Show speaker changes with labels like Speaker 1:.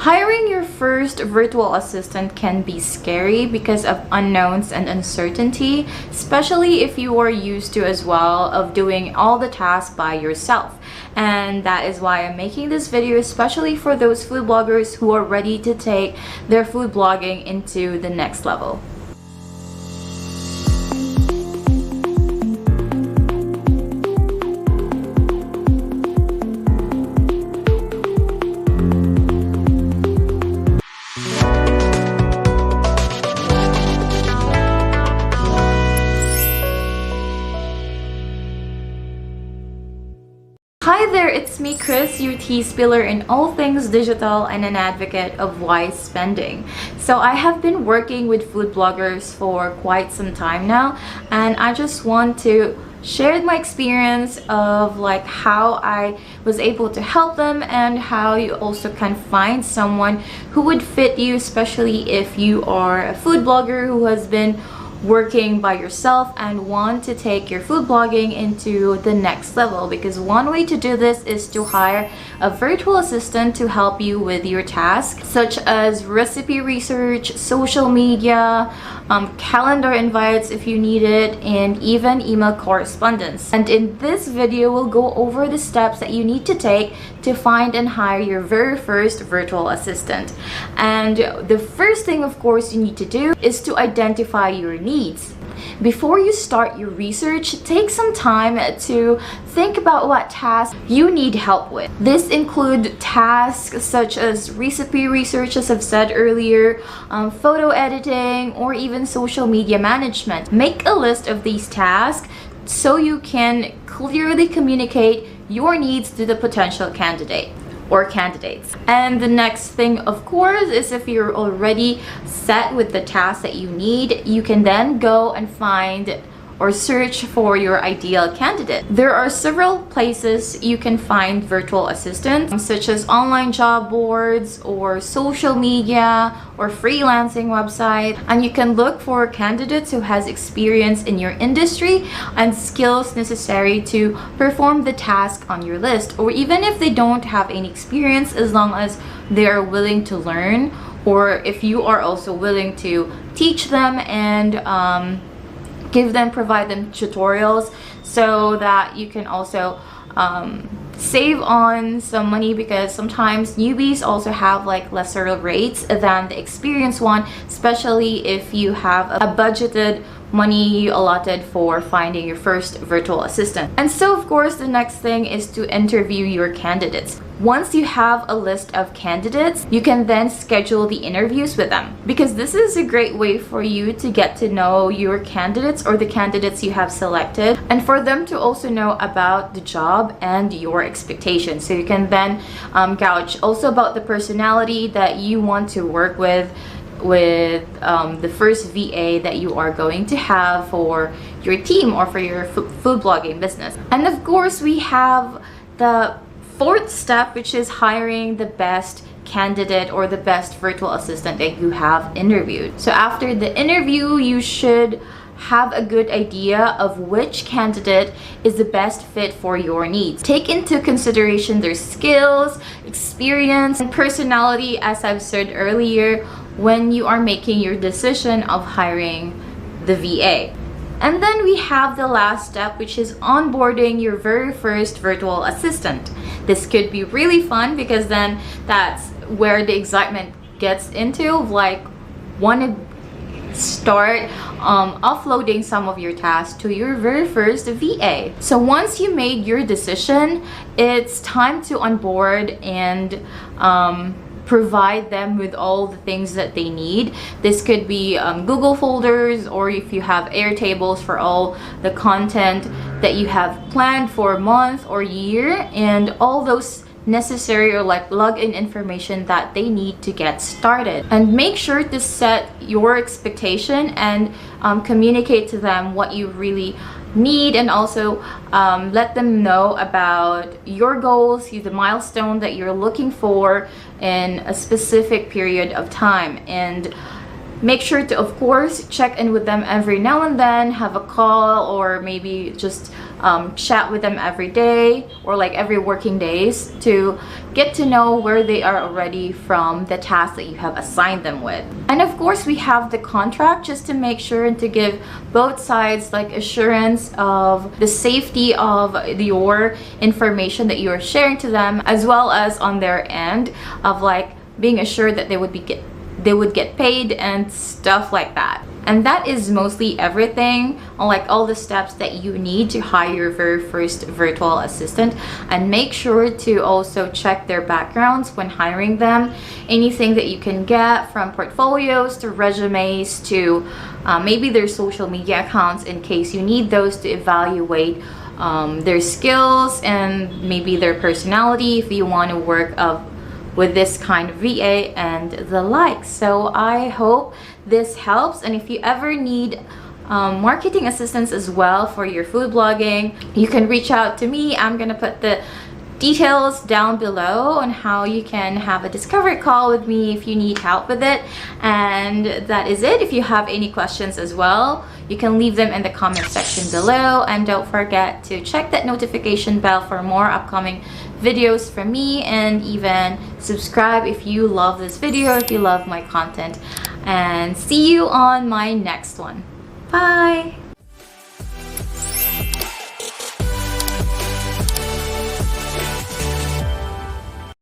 Speaker 1: Hiring your first virtual assistant can be scary because of unknowns and uncertainty, especially if you are used to as well of doing all the tasks by yourself. And that is why I'm making this video, especially for those food bloggers who are ready to take their food blogging into the next level.
Speaker 2: Hi there, it's me Chris, your tea spiller in all things digital and an advocate of wise spending. So I have been working with food bloggers for quite some time now, and I just want to share my experience of like how I was able to help them and how you also can find someone who would fit you, especially if you are a food blogger who has been working by yourself and want to take your food blogging into the next level. Because one way to do this is to hire a virtual assistant to help you with your tasks, such as recipe research, social media, calendar invites if you need it, and even email correspondence. And in this video, we'll go over the steps that you need to take to find and hire your very first virtual assistant. And the first thing, of course, you need to do is to identify your needs. Before you start your research, take some time to think about what tasks you need help with. This includes tasks such as recipe research, as I've said earlier, photo editing, or even social media management. Make a list of these tasks so you can clearly communicate your needs to the potential candidate or candidates. And the next thing, of course, is if you're already set with the tasks that you need, you can then go and find or search for your ideal candidate. There are several places you can find virtual assistants, such as online job boards or social media or freelancing website, and you can look for candidates who has experience in your industry and skills necessary to perform the task on your list. Or even if they don't have any experience, as long as they are willing to learn, or if you are also willing to teach them and provide them tutorials, so that you can also save on some money, because sometimes newbies also have like lesser rates than the experienced one, especially if you have a budgeted money you allotted for finding your first virtual assistant. And so, of course, the next thing is to interview your candidates. Once you have a list of candidates, you can then schedule the interviews with them, because this is a great way for you to get to know your candidates or the candidates you have selected, and for them to also know about the job and your expectations. So you can then gauge also about the personality that you want to work with the first VA that you are going to have for your team or for your food blogging business. And of course, we have the fourth step, which is hiring the best candidate or the best virtual assistant that you have interviewed. So after the interview, you should have a good idea of which candidate is the best fit for your needs. Take into consideration their skills, experience, and personality, as I've said earlier, when you are making your decision of hiring the VA. And then we have the last step, which is onboarding your very first virtual assistant. This could be really fun, because then that's where the excitement gets into, like want to start offloading some of your tasks to your very first VA. So once you made your decision, it's time to onboard and provide them with all the things that they need. This could be Google folders, or if you have Airtables for all the content that you have planned for a month or year, and all those necessary or like login information that they need to get started. And make sure to set your expectation and communicate to them what you really need, and also let them know about your goals, the milestone that you're looking for in a specific period of time. And make sure to, of course, check in with them every now and then, have a call, or maybe just
Speaker 1: chat with them every day or like every working days to get to know where they are already from the task that you have assigned them with. And of course, we have the contract just to make sure and to give both sides like assurance of the safety of your information that you are sharing to them, as well as on their end of like being assured that they would get paid and stuff like that. And that is mostly everything on like all the steps that you need to hire your very first virtual assistant. And make sure to also check their backgrounds when hiring them. Anything that you can get, from portfolios to resumes to maybe their social media accounts, in case you need those to evaluate their skills and maybe their personality if you want to work with this kind of VA and the like. So I hope this helps, and if you ever need marketing assistance as well for your food blogging, you can reach out to me. I'm gonna put the details down below on how you can have a discovery call with me if you need help with it. And that is it. If you have any questions as well, you can leave them in the comment section below, and don't forget to check that notification bell for more upcoming videos from me, and even subscribe if you love this video, if you love my content. And see you on my next one. Bye.